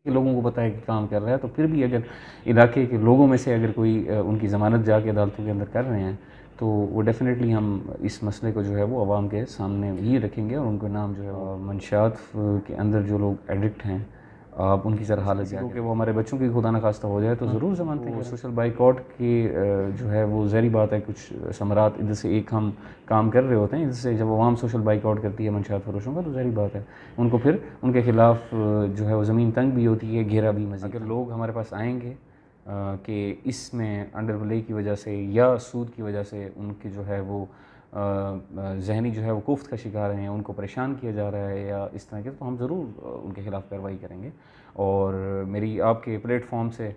کہ لوگوں کو پتہ ہے کہ کام کر رہا ہے، تو پھر بھی اگر علاقے کے لوگوں میں سے اگر کوئی ان کی ضمانت جا کے عدالتوں کے اندر کر رہے ہیں تو وہ ڈیفینیٹلی ہم اس مسئلے کو جو ہے وہ عوام کے سامنے ہی رکھیں گے، اور ان کو نام جو ہے وہ منشیات کے اندر جو لوگ ایڈکٹ ہیں آپ ان کی ذرا حالت جا کہ وہ ہمارے بچوں کی خدا نخواستہ ہو جائے تو ضرور ضمانتیں کریں۔ سوشل بائیکاٹ کی جو ہے وہ ظاہری بات ہے، کچھ ثمرات ادھر سے ایک ہم کام کر رہے ہوتے ہیں، ادھر سے جب عوام سوشل بائیکاٹ کرتی ہے منشیات فروشوں کا تو ظاہری بات ہے ان کو پھر ان کے خلاف جو ہے وہ زمین تنگ بھی ہوتی ہے، گھیرا بھی مزید۔ اگر لوگ ہمارے پاس آئیں گے کہ اس میں انڈر پلے کی وجہ سے یا سود کی وجہ سے ان کے جو ہے وہ ذہنی جو ہے وہ کوفت کا شکار ہیں، ان کو پریشان کیا جا رہا ہے یا اس طرح کے، تو ہم ضرور ان کے خلاف کارروائی کریں گے۔ اور میری آپ کے پلیٹ فارم سے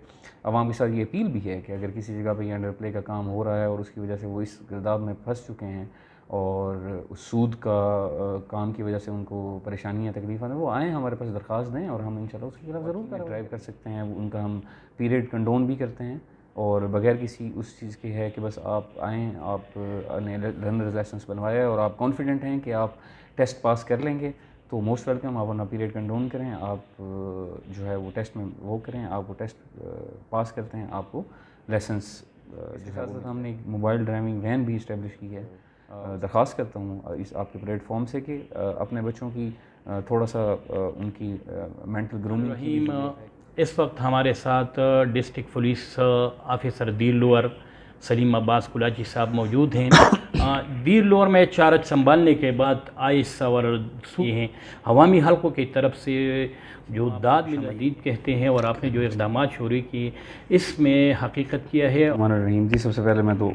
عوام کے ساتھ یہ اپیل بھی ہے کہ اگر کسی جگہ پہ یہ انڈر پلے کا کام ہو رہا ہے اور اس کی وجہ سے وہ اس گرداب میں پھنس چکے ہیں اور اس سود کا کام کی وجہ سے ان کو پریشانیاں تکلیفیں ہیں، وہ آئیں ہمارے پاس درخواست دیں اور ہم انشاءاللہ اس کے خلاف ضرور ڈرائیو کر سکتے ہیں۔ ان کا ہم پیریڈ کنڈون بھی کرتے ہیں اور بغیر کسی اس چیز کے ہے کہ بس آپ آئیں، آپ نے لرنرز لائسنس بنوایا ہے اور آپ کانفیڈنٹ ہیں کہ آپ ٹیسٹ پاس کر لیں گے تو موسٹ ویلکم، آپ اپنا پیریڈ کنڈون کریں، آپ جو ہے وہ ٹیسٹ میں وہ کریں، آپ وہ ٹیسٹ پاس کرتے ہیں، آپ کو لائسنس جو ہے ہم نے ایک موبائل ڈرائیونگ وین بھی اسٹیبلش کی ہے۔ درخواست کرتا ہوں اس آپ کے پلیٹ فارم سے کہ اپنے بچوں کی تھوڑا سا ان کی مینٹل گرومنگ کی اس وقت ہمارے ساتھ ڈسٹرکٹ پولیس آفیسر دیر لوور سلیم عباس کلاچی صاحب موجود ہیں۔ دیر لوور میں چارج سنبھالنے کے بعد آئس اور یہ ہیں عوامی حلقوں کی طرف سے جو داد مدید کہتے ہیں اور آپ نے جو اقدامات شروع کی اس میں حقیقت کیا ہے۔ الرحمن الرحیم جی، سب سے پہلے میں تو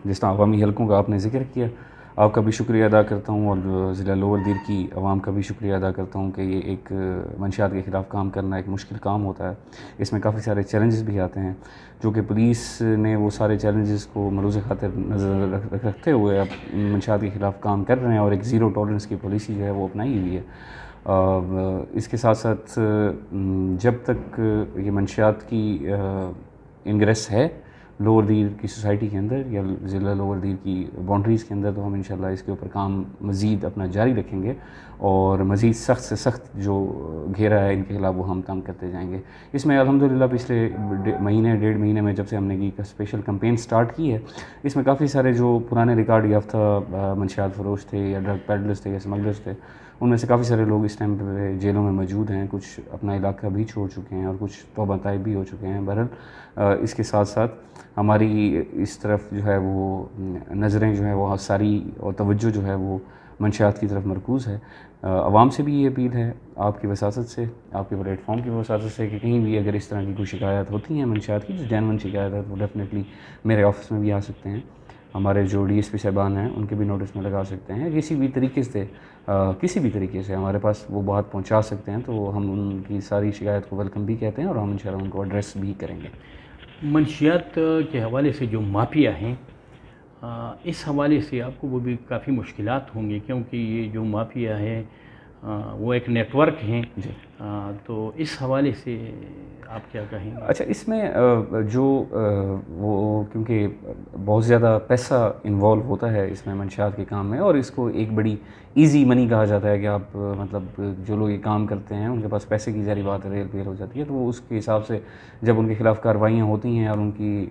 جس طرح عوامی حلقوں کا آپ نے ذکر کیا، آپ کا بھی شکریہ ادا کرتا ہوں اور ضلع لوور دیر کی عوام کا بھی شکریہ ادا کرتا ہوں کہ یہ ایک منشیات کے خلاف کام کرنا ایک مشکل کام ہوتا ہے، اس میں کافی سارے چیلنجز بھی آتے ہیں جو کہ پولیس نے وہ سارے چیلنجز کو ملوث خاطر نظر رکھتے ہوئے اب منشیات کے خلاف کام کر رہے ہیں اور ایک زیرو ٹالرنس کی پالیسی جو ہے وہ اپنائی ہوئی ہے۔ اس کے ساتھ ساتھ جب تک یہ منشیات کی انگریس ہے لوور دیر کی سوسائٹی کے اندر یا ضلع لوور دیر کی باؤنڈریز کے اندر، تو ہم انشاءاللہ اس کے اوپر کام مزید اپنا جاری رکھیں گے اور مزید سخت سے سخت جو گھیرا ہے ان کے خلاف وہ ہم کام کرتے جائیں گے۔ اس میں الحمدللہ پچھلے مہینے 1.5 مہینے میں جب سے ہم نے کی اسپیشل کمپین سٹارٹ کی ہے، اس میں کافی سارے جو پرانے ریکارڈ یافتہ منشیات فروش تھے یا ڈرگ پیڈلرز تھے یا اسمگلرز تھے، ان میں سے کافی سارے لوگ اس ٹائم پہ جیلوں میں موجود ہیں، کچھ اپنا علاقہ بھی چھوڑ چکے ہیں اور کچھ توبہ طائب بھی ہو چکے ہیں۔ بہرحال اس کے ساتھ ساتھ ہماری اس طرف جو ہے وہ نظریں جو ہیں وہ ساری اور توجہ جو ہے وہ منشیات کی طرف مرکوز ہے۔ عوام سے بھی یہ اپیل ہے، آپ کی وساطت سے، آپ کے پلیٹ فارم کی وساطت سے، کہ کہیں بھی اگر اس طرح کی کوئی شکایات ہوتی ہیں منشیات کی جو جینوئن شکایات ہے، وہ ڈیفینیٹلی میرے آفس میں بھی آ سکتے ہیں، ہمارے جو ڈی ایس پی صاحبان ہیں ان کے بھی نوٹس میں لگا سکتے ہیں، کسی بھی طریقے سے ہمارے پاس وہ بات پہنچا سکتے ہیں، تو ہم ان کی ساری شکایت کو ویلکم بھی کہتے ہیں اور ہم انشاءاللہ ان کو ایڈریس بھی کریں گے۔ منشیات کے حوالے سے جو مافیا ہیں اس حوالے سے آپ کو وہ بھی کافی مشکلات ہوں گی، کیونکہ یہ جو مافیا ہے وہ ایک نیٹ ورک ہیں جی، تو اس حوالے سے آپ کیا کہیں گے؟ اچھا، اس میں جو وہ کیونکہ بہت زیادہ پیسہ انوالو ہوتا ہے اس میں منشیات کے کام میں، اور اس کو ایک بڑی ایزی منی کہا جاتا ہے کہ آپ مطلب جو لوگ یہ کام کرتے ہیں ان کے پاس پیسے کی ظاہری بات ہے ریل پیل ہو جاتی ہے، تو وہ اس کے حساب سے جب ان کے خلاف کارروائیاں ہوتی ہیں اور ان کی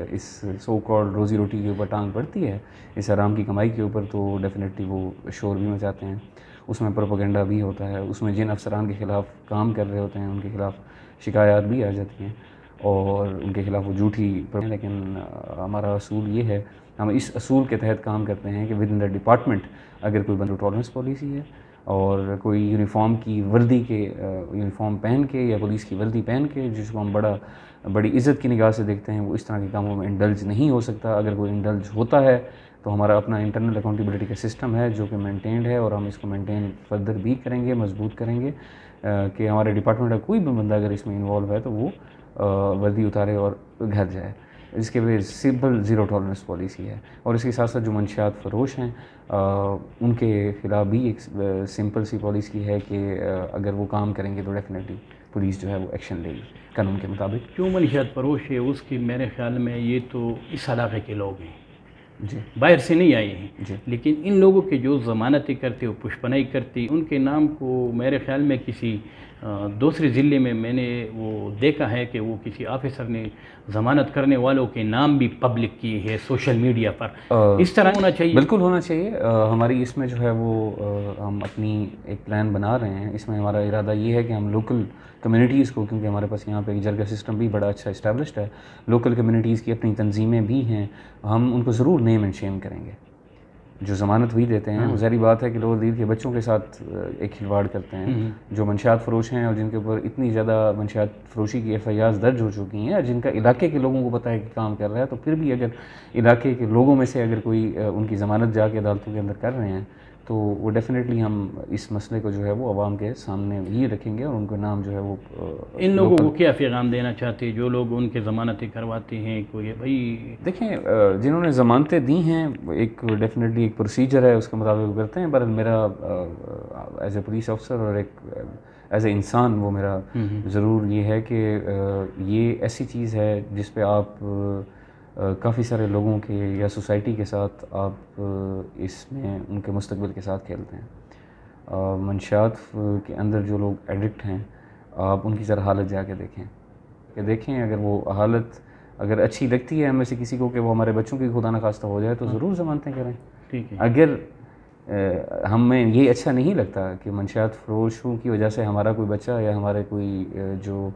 اس سو کالڈ روزی روٹی کے اوپر ٹانگ پڑتی ہے، اس حرام کی کمائی کے اوپر، تو ڈیفینیٹلی وہ شور بھی مچاتے ہیں، اس میں پروپیگنڈا بھی ہوتا ہے، اس میں جن افسران کے خلاف کام کر رہے ہوتے ہیں ان کے خلاف شکایات بھی آ جاتی ہیں اور ان کے خلاف وہ جھوٹی، لیکن ہمارا اصول یہ ہے، ہم اس اصول کے تحت کام کرتے ہیں کہ ود ان دا ڈپارٹمنٹ اگر کوئی بندو ٹالرنس پالیسی ہے اور کوئی یونیفارم کی وردی کے یونیفارم پہن کے یا پولیس کی وردی پہن کے جس کو ہم بڑی عزت کی نگاہ سے دیکھتے ہیں، وہ اس طرح کے کاموں میں انڈلج نہیں ہو سکتا۔ اگر کوئی انڈلج ہوتا ہے تو ہمارا اپنا انٹرنل اکاؤنٹیبلٹی کا سسٹم ہے جو کہ مینٹینڈ ہے اور ہم اس کو مینٹین فردر بھی کریں گے، مضبوط کریں گے کہ ہمارے ڈپارٹمنٹ کا کوئی بھی بندہ اگر اس میں انوالو ہے تو وہ وردی اتارے اور گھر جائے۔ اس کے لیے سمپل زیرو ٹالرنس پالیسی ہے، اور اس کے ساتھ ساتھ جو منشیات فروش ہیں ان کے خلاف بھی ایک سمپل سی پالیسی ہے کہ اگر وہ کام کریں گے تو ڈیفینیٹلی پولیس جو ہے وہ ایکشن لے گی قانون کے مطابق۔ جو منشیات فروش ہے اس کی میرے خیال میں یہ تو اس علاقے کے لوگ ہیں، جی باہر سے نہیں آئے ہیں، جی لیکن ان لوگوں کے جو ضمانتیں کرتے وہ پشپنائی کرتی، ان کے نام کو میرے خیال میں کسی دوسرے ضلع میں نے وہ دیکھا ہے کہ وہ کسی آفیسر نے ضمانت کرنے والوں کے نام بھی پبلک کیے ہیں سوشل میڈیا پر. اس طرح ہونا چاہیے. بالکل ہونا چاہیے. ہماری اس میں جو ہے وہ ہم اپنی ایک پلان بنا رہے ہیں. اس میں ہمارا ارادہ یہ ہے کہ ہم لوکل کمیونٹیز کو، کیونکہ ہمارے پاس یہاں پہ ایک جرگہ سسٹم بھی بڑا اچھا اسٹیبلشڈ ہے، لوکل کمیونٹیز کی اپنی تنظیمیں بھی ہیں، ہم ان کو ضرور نیم اینڈ شیم کریں گے. جو ضمانت بھی دیتے ہیں، وہ ظاہری بات ہے کہ لوور دیر کے بچوں کے ساتھ ایک کھلواڑ کرتے ہیں، جو منشیات فروش ہیں اور جن کے اوپر اتنی زیادہ منشیات فروشی کی FIRs درج ہو چکی ہیں، جن کا علاقے کے لوگوں کو پتہ ہے کہ کام کر رہا ہے، تو پھر بھی اگر علاقے کے لوگوں میں سے اگر کوئی ان کی ضمانت جا کے عدالتوں کے اندر کر رہے ہیں، تو وہ ڈیفینیٹلی ہم اس مسئلے کو جو ہے وہ عوام کے سامنے ہی رکھیں گے اور ان کے نام جو ہے وہ ان لوگوں کو کیا پیغام دینا چاہتے ہیں جو لوگ ان کے ضمانتیں کرواتے ہیں؟ کوئی بھائی دیکھیں، جنہوں نے ضمانتیں دی ہیں ایک ڈیفینیٹلی ایک پروسیجر ہے، اس کے مطابق کرتے ہیں. پر میرا ایز اے پولیس آفیسر اور ایک ایز اے انسان وہ میرا ضرور یہ ہے کہ یہ ایسی چیز ہے جس پہ آپ کافی سارے لوگوں کے یا سوسائٹی کے ساتھ آپ اس میں ان کے مستقبل کے ساتھ کھیلتے ہیں. منشیات کے اندر جو لوگ ایڈکٹ ہیں، آپ ان کی ذرا حالت جا کے دیکھیں اگر وہ حالت اگر اچھی لگتی ہے ہم میں سے کسی کو کہ وہ ہمارے بچوں کی خدا نخواستہ ہو جائے تو ضرور ضمانتیں کریں. ٹھیک ہے. اگر ہمیں یہ اچھا نہیں لگتا کہ منشیات فروشوں کی وجہ سے ہمارا کوئی بچہ یا ہمارے کوئی جو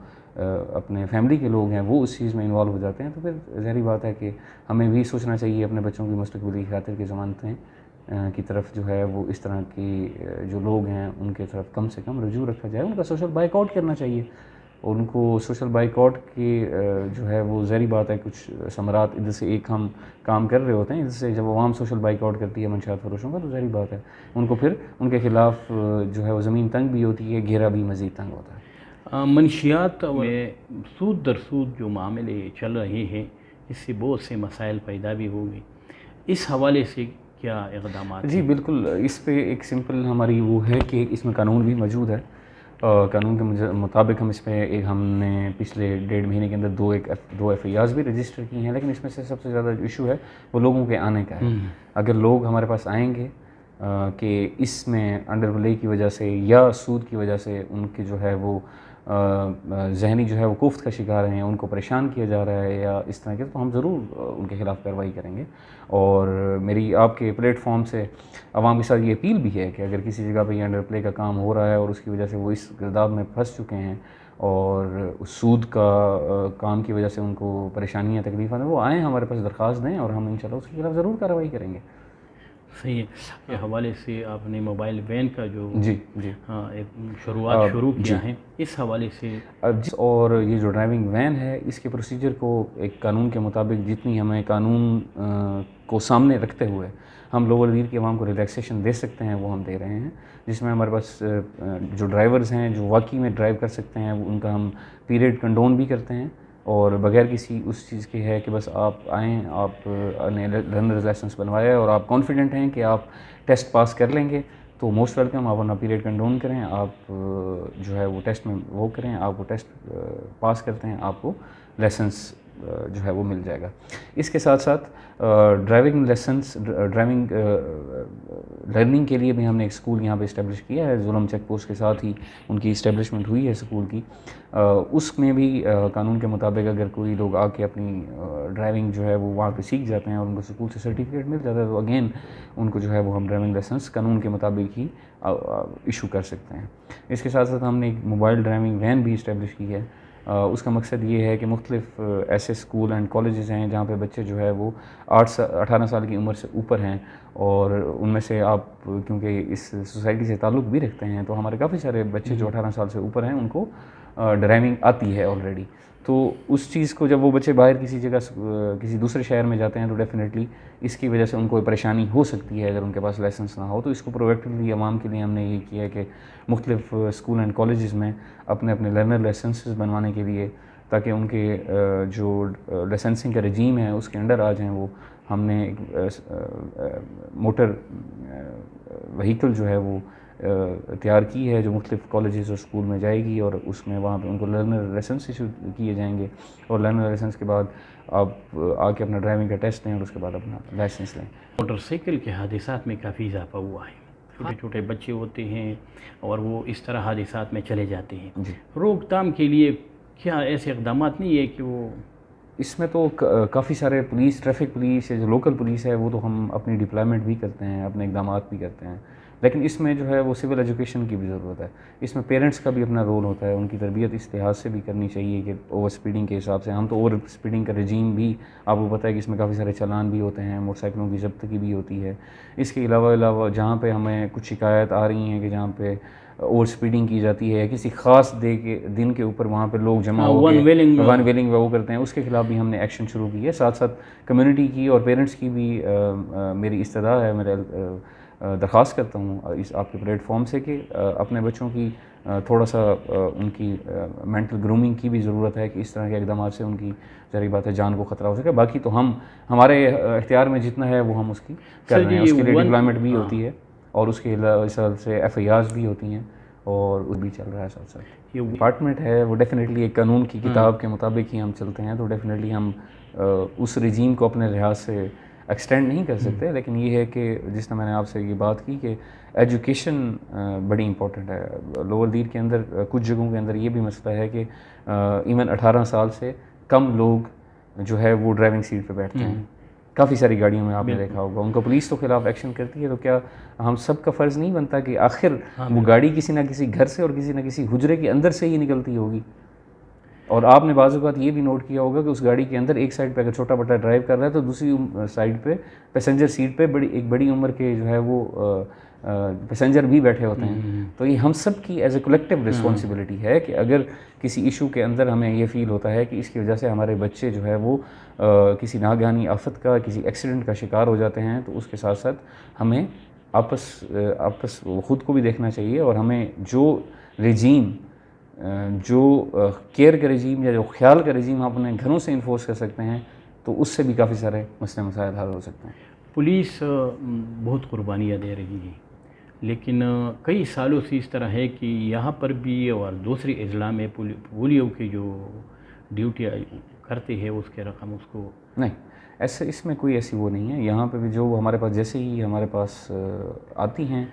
اپنے فیملی کے لوگ ہیں وہ اس چیز میں انوالو ہو جاتے ہیں، تو پھر ظاہری بات ہے کہ ہمیں بھی سوچنا چاہیے اپنے بچوں کی مستقبلی خاطر کی ضمانتیں کی طرف جو ہے وہ اس طرح کی جو لوگ ہیں ان کے طرف کم سے کم رجوع رکھا جائے. ان کا سوشل بائک آؤٹ کرنا چاہیے. ان کو سوشل بائک آؤٹ کی جو ہے وہ ظاہری بات ہے کچھ ثمرات ادھر سے ایک ہم کام کر رہے ہوتے ہیں، ادھر سے جب عوام سوشل بائک آؤٹ کرتی ہے منشیات فروشوں کا تو ظاہری بات ہے ان کو پھر ان کے خلاف جو ہے وہ زمین تنگ بھی ہوتی ہے، گھیرا بھی مزید تنگ ہوتا ہے. منشیات میں سود در سود جو معاملے چل رہے ہیں اس سے بہت سے مسائل پیدا بھی ہو گئے، اس حوالے سے کیا اقدامات؟ جی بالکل، اس پہ ایک سمپل ہماری وہ ہے کہ اس میں قانون بھی موجود ہے. قانون کے مطابق ہم اس پہ ہم نے پچھلے 1.5 مہینے کے اندر دو FIRs بھی رجسٹر کی ہیں. لیکن اس میں سے سب سے زیادہ جو ایشو ہے وہ لوگوں کے آنے کا ہے. اگر لوگ ہمارے پاس آئیں گے کہ اس میں انڈر پلے کی وجہ سے یا سود کی وجہ سے ان کے جو ہے وہ ذہنی جو ہے وہ کوفت کا شکار ہیں، ان کو پریشان کیا جا رہا ہے یا اس طرح کے، تو ہم ضرور ان کے خلاف کارروائی کریں گے. اور میری آپ کے پلیٹ فارم سے عوام کے ساتھ یہ اپیل بھی ہے کہ اگر کسی جگہ پہ یہ انڈر پلے کا کام ہو رہا ہے اور اس کی وجہ سے وہ اس گرداب میں پھنس چکے ہیں اور اس سود کا کام کی وجہ سے ان کو پریشانیاں تکلیفات ہیں، وہ آئیں ہمارے پاس درخواست دیں اور ہم انشاءاللہ اس کے خلاف ضرور کارروائی کریں گے. صحیح ہے. کے حوالے سے آپ نے موبائل وین کا جو جی ایک شروع کیا ہے، اس حوالے سے اور یہ جو ڈرائیونگ وین ہے اس کے پروسیجر کو ایک قانون کے مطابق جتنی ہمیں قانون کو سامنے رکھتے ہوئے ہم لوور دیر کی عوام کو ریلیکسیشن دے سکتے ہیں وہ ہم دے رہے ہیں، جس میں ہمارے پاس جو ڈرائیورز ہیں جو واقعی میں ڈرائیو کر سکتے ہیں ان کا ہم پیریڈ کنڈون بھی کرتے ہیں اور بغیر کسی اس چیز کے ہے کہ بس آپ آئیں، آپ نے لرنرز لائسنس بنوایا اور آپ کانفیڈنٹ ہیں کہ آپ ٹیسٹ پاس کر لیں گے تو موسٹ ویلکم. آپ اپنا پیریڈ کنڈون کریں، آپ جو ہے وہ ٹیسٹ میں وہ کریں، آپ وہ ٹیسٹ پاس کرتے ہیں، آپ کو لائسنس جو ہے وہ مل جائے گا. اس کے ساتھ ساتھ ڈرائیونگ لرننگ کے لیے بھی ہم نے ایک اسکول یہاں پہ اسٹیبلش کیا ہے. ظلم چیک پوسٹ کے ساتھ ہی ان کی اسٹیبلشمنٹ ہوئی ہے اسکول کی. اس میں بھی قانون کے مطابق اگر کوئی لوگ آ کے اپنی ڈرائیونگ جو ہے وہ وہاں پہ سیکھ جاتے ہیں اور ان کو اسکول سے سرٹیفکیٹ مل جاتا ہے تو اگین ان کو جو ہے وہ ہم ڈرائیونگ لائسنس قانون کے مطابق ہی ایشو کر سکتے ہیں. اس کے ساتھ ساتھ ہم نے ایک موبائل ڈرائیونگ وین بھی اسٹیبلش کی ہے. اس کا مقصد یہ ہے کہ مختلف ایسے اسکول اینڈ کالجز ہیں جہاں پہ بچے جو ہے وہ 18 سال کی عمر سے اوپر ہیں اور ان میں سے آپ کیونکہ اس سوسائٹی سے تعلق بھی رکھتے ہیں تو ہمارے کافی سارے بچے جو 18 سال سے اوپر ہیں ان کو ڈرائیونگ آتی ہے آلریڈی. تو اس چیز کو جب وہ بچے باہر کسی جگہ کسی دوسرے شہر میں جاتے ہیں تو ڈیفینیٹلی اس کی وجہ سے ان کو پریشانی ہو سکتی ہے اگر ان کے پاس لائسنس نہ ہو. تو اس کو پرویکٹیولی عوام کے لیے ہم نے یہ کیا ہے کہ مختلف اسکول اینڈ کالجز میں اپنے لرنر لائسنسز بنوانے کے لیے تاکہ ان کے جو لائسنسنگ کا رجیم ہے اس کے انڈر آ جائیں وہ ہم نے موٹر وہیکل جو ہے وہ تیار کی ہے جو مختلف کالجز اور اسکول میں جائے گی، اور اس میں وہاں پہ ان کو لرنر لائسنس ایشو کیے جائیں گے، اور لرنر لائسنس کے بعد آپ آ کے اپنا ڈرائیونگ کا ٹیسٹ لیں اور اس کے بعد اپنا لائسنس لیں۔ موٹر سائیکل کے حادثات میں کافی اضافہ ہوا ہے، چھوٹے چھوٹے بچے ہوتے ہیں اور وہ اس طرح حادثات میں چلے جاتے ہیں۔ جی، روک تھام کے لیے کیا ایسے اقدامات نہیں ہے کہ وہ اس میں تو کافی سارے پولیس، ٹریفک پولیس یا جو لوکل پولیس ہے وہ تو ہم اپنی ڈپلائمنٹ بھی کرتے ہیں، اپنے اقدامات بھی کرتے ہیں، لیکن اس میں جو ہے وہ سول ایجوکیشن کی بھی ضرورت ہے، اس میں پیرنٹس کا بھی اپنا رول ہوتا ہے، ان کی تربیت اس لحاظ سے بھی کرنی چاہیے کہ اوور سپیڈنگ کے حساب سے ہم تو اوور سپیڈنگ کا رجیم بھی آپ کو پتہ ہے کہ اس میں کافی سارے چلان بھی ہوتے ہیں، موٹر سائیکلوں کی ضبطگی بھی ہوتی ہے۔ اس کے علاوہ جہاں پہ ہمیں کچھ شکایت آ رہی ہیں کہ جہاں پہ اوور سپیڈنگ کی جاتی ہے، کسی خاص دن کے اوپر وہاں پہ لوگ جمع ہو کے ون ویلنگ وہ کرتے ہیں، اس کے خلاف بھی ہم نے ایکشن شروع کی ہے۔ ساتھ ساتھ کمیونٹی کی اور پیرنٹس کی بھی میری استدعا ہے، میرے درخواست کرتا ہوں اس آپ کے پلیٹ فارم سے کہ اپنے بچوں کی تھوڑا سا ان کی مینٹل گرومنگ کی بھی ضرورت ہے کہ اس طرح کے اقدامات سے ان کی ظاہر بات ہے جان کو خطرہ ہو سکے۔ باقی تو ہمارے اختیار میں جتنا ہے وہ ہم اس کی کر رہے ہیں، اس کے لیے ڈپلائمنٹ بھی ہوتی ہے اور اس کے حساب سے ایف آئی آرز بھی ہوتی ہیں اور وہ بھی چل رہا ہے ساتھ ساتھ۔ ڈپارٹمنٹ ہے وہ ڈیفینیٹلی ایک قانون کی کتاب کے مطابق ہی ہم چلتے ہیں، تو ڈیفینیٹلی ہم اس رجیم کو اپنے لحاظ سے ایکسٹینڈ نہیں کر سکتے، لیکن یہ ہے کہ جس نے میں نے آپ سے یہ بات کی کہ ایجوکیشن بڑی امپورٹنٹ ہے۔ لوور دیر کے اندر کچھ جگہوں کے اندر یہ بھی مسئلہ ہے کہ ایون 18 سال سے کم لوگ جو ہے وہ ڈرائیونگ سیٹ پہ بیٹھتے ہیں، کافی ساری گاڑیوں میں آپ نے دیکھا ہوگا، ان کو پولیس تو خلاف ایکشن کرتی ہے، تو کیا ہم سب کا فرض نہیں بنتا کہ آخر وہ گاڑی کسی نہ کسی گھر سے اور کسی نہ کسی حجرے کے اندر سے ہی نکلتی ہوگی؟ اور آپ نے بعض اوقات یہ بھی نوٹ کیا ہوگا کہ اس گاڑی کے اندر ایک سائڈ پہ اگر چھوٹا بٹا ڈرائیو کر رہا ہے تو دوسری سائڈ پہ پیسنجر سیٹ پہ ایک بڑی عمر کے جو ہے وہ پیسنجر بھی بیٹھے ہوتے ہیں۔ تو یہ ہم سب کی ایز اے کلیکٹیو رسپانسبلٹی ہے کہ اگر کسی ایشو کے اندر ہمیں یہ فیل ہوتا ہے کہ اس کی وجہ سے ہمارے بچے جو ہے وہ کسی ناگہانی آفت کا، کسی ایکسیڈنٹ کا شکار ہو جاتے ہیں، تو اس کے ساتھ ساتھ ہمیں آپس خود کو بھی دیکھنا چاہیے، اور ہمیں جو رجیم، جو کیئر کا رجیم یا جو خیال کا رجیم ہم اپنے گھروں سے انفورس کر سکتے ہیں، تو اس سے بھی کافی سارے مسئلے مسائل حل ہو سکتے ہیں۔ پولیس بہت قربانیاں دے رہی ہے، لیکن کئی سالوں سے اس طرح ہے کہ یہاں پر بھی اور دوسری اضلاع میں پولیو کی جو ڈیوٹی کرتے ہیں اس کے رقم اس کو نہیں، ایسے اس میں کوئی ایسی وہ نہیں ہے۔ یہاں پہ بھی جو ہمارے پاس جیسے ہی ہمارے پاس آتی ہیں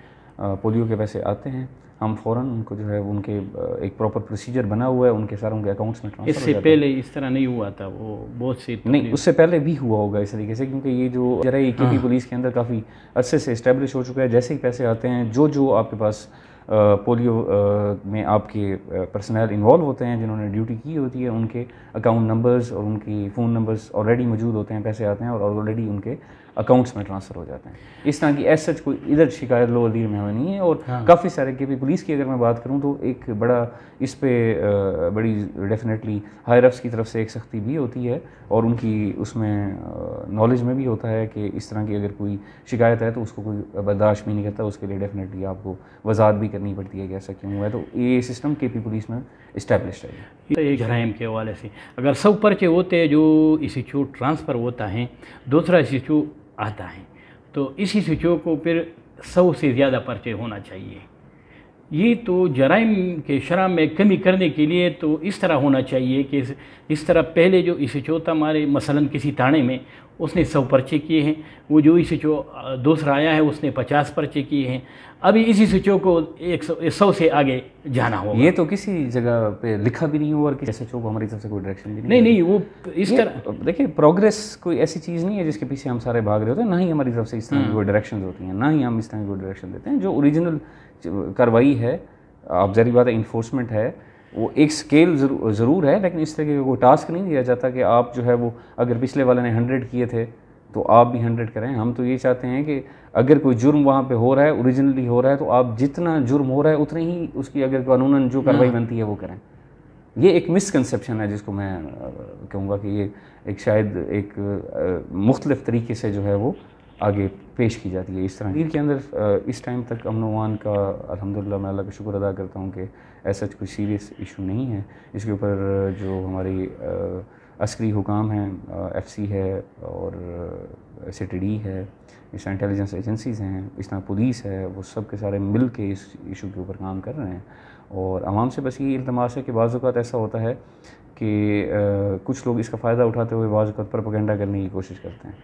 پولیو کے پیسے آتے ہیں، ہم فوراً ان کو جو ہے ان کے ایک پراپر پروسیجر بنا ہوا ہے، ان کے ساروں کے اکاؤنٹس میں ٹرانسفر ہو جاتا ہے۔ اس سے پہلے اس طرح نہیں ہوا تھا، وہ بہت سی نہیں، اس سے پہلے بھی ہوا ہوگا اس طریقے سے، کیونکہ یہ جو ذرا یہ کے پی پولیس کے اندر کافی عرصے سے اسٹیبلش ہو چکا ہے۔ جیسے ہی پیسے آتے ہیں، جو آپ کے پاس پولیو میں آپ کے پرسنل انوالو ہوتے ہیں جنہوں نے ڈیوٹی کی ہوتی ہے، ان کے اکاؤنٹ نمبرز اور ان کی فون نمبرز آلریڈی موجود ہوتے ہیں، پیسے آتے ہیں اور آلریڈی ان کے اکاؤنٹس میں ٹرانسفر ہو جاتے ہیں۔ اس طرح کی ایز سچ کوئی ادھر شکایت لوور دیر میں ہمیں نہیں ہے، اور کافی سارے کے پی پولیس کی اگر میں بات کروں تو ایک بڑا اس پہ بڑی ڈیفینیٹلی ہائر اپس کی طرف سے ایک سختی بھی ہوتی ہے، اور ان کی اس میں نالج میں بھی ہوتا ہے کہ اس طرح کی اگر کوئی شکایت ہے تو اس کو کوئی برداشت بھی نہیں کرتا، اس کے لیے ڈیفینیٹلی آپ کو وضاحت بھی کرنی پڑتی ہے کہ ایسا کیوں ہوا ہے۔ تو یہ سسٹم کے پی پولیس میں اسٹیبلشڈ ہے۔ یہ جرائم کے حوالے سے اگر 100 پرچے ہوتے ہیں جو اس ایشو ٹرانسفر ہوتا ہے، دوسرا ایشو آتا ہے، تو اس ایشو کو پھر 100 سے زیادہ پرچے ہونا چاہیے۔ یہ تو جرائم کے شرح میں کمی کرنے کے لیے تو اس طرح ہونا چاہیے کہ اس طرح پہلے جو ایشو تھا ہمارے مثلاً کسی تھانے میں اس نے 100 پرچے کیے ہیں، وہ جو ایشو دوسرا آیا ہے اس نے 50 پرچے کیے ہیں، ابھی اسی ایشو کو 100 سے آگے جانا ہوگا۔ یہ تو کسی جگہ پہ لکھا بھی نہیں ہوا اور کسی ایس ایچ او کو ہماری طرف سے کوئی ڈائریکشن بھی نہیں، وہ اس طرح دیکھیں پروگریس کوئی ایسی چیز نہیں ہے جس کے پیچھے ہم سارے بھاگ رہے ہوتے ہیں، نہ ہی ہماری طرف سے اس طرح کی کوئی ڈائریکشنز ہوتی ہیں، نہ ہی ہم اس طرح کی کوئی ڈائریکشن دیتے ہیں۔ جو اوریجنل کارروائی ہے، آپ ظاہری بات ہے انفورسمنٹ ہے، وہ ایک سکیل ضرور ہے، لیکن اس طرح کا کوئی ٹاسک نہیں دیا جاتا کہ آپ جو ہے وہ اگر پچھلے والے نے 100 کیے تھے تو آپ بھی 100 کریں۔ ہم تو یہ چاہتے ہیں کہ اگر کوئی جرم وہاں پہ ہو رہا ہے، اوریجنلی ہو رہا ہے، تو آپ جتنا جرم ہو رہا ہے اتنے ہی اس کی اگر قانوناً جو کارروائی بنتی ہے وہ کریں۔ یہ ایک مسکنسیپشن ہے جس کو میں کہوں گا کہ یہ ایک شاید ایک مختلف طریقے سے جو ہے وہ آگے پیش کی جاتی ہے۔ اس طرح دیر کے اندر اس ٹائم تک امن و امان کا الحمدللہ میں اللہ کا شکر ادا کرتا ہوں کہ ایسا کوئی سیریس ایشو نہیں ہے۔ اس کے اوپر جو ہماری عسکری حکام ہیں، ایف سی ہے اور سی ٹی ڈی ہے، اس طرح انٹیلیجنس ایجنسیز ہیں، اس طرح پولیس ہے، وہ سب کے سارے مل کے اس ایشو کے اوپر کام کر رہے ہیں. اور عوام سے بس یہ التماس ہے کہ بعض اوقات ایسا ہوتا ہے کہ کچھ لوگ اس کا فائدہ اٹھاتے ہوئے بعض اوقات پروپیگنڈا کرنے کی کوشش کرتے ہیں.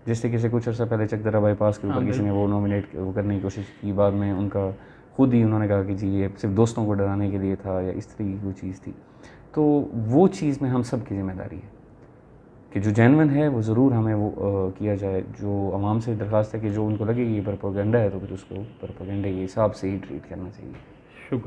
جس طریقے سے کچھ عرصہ پہلے چکدرا بائی پاس کے اوپر کسی نے وہ نومینیٹ کرنے کی کوشش کی، بعد میں ان کا خود ہی انہوں نے کہا کہ جی یہ صرف دوستوں کو ڈرانے کے لیے تھا یا اس طریقے کی کوئی چیز تھی. تو وہ چیز میں ہم سب کی ذمہ داری ہے کہ جو جینون ہے وہ ضرور ہمیں وہ کیا جائے. جو عوام سے درخواست ہے کہ جو ان کو لگے کہ یہ پروپیگنڈا ہے تو پھر اس کو پروپیگنڈے کے حساب سے ہی ٹریٹ کرنا چاہیے. شکریہ.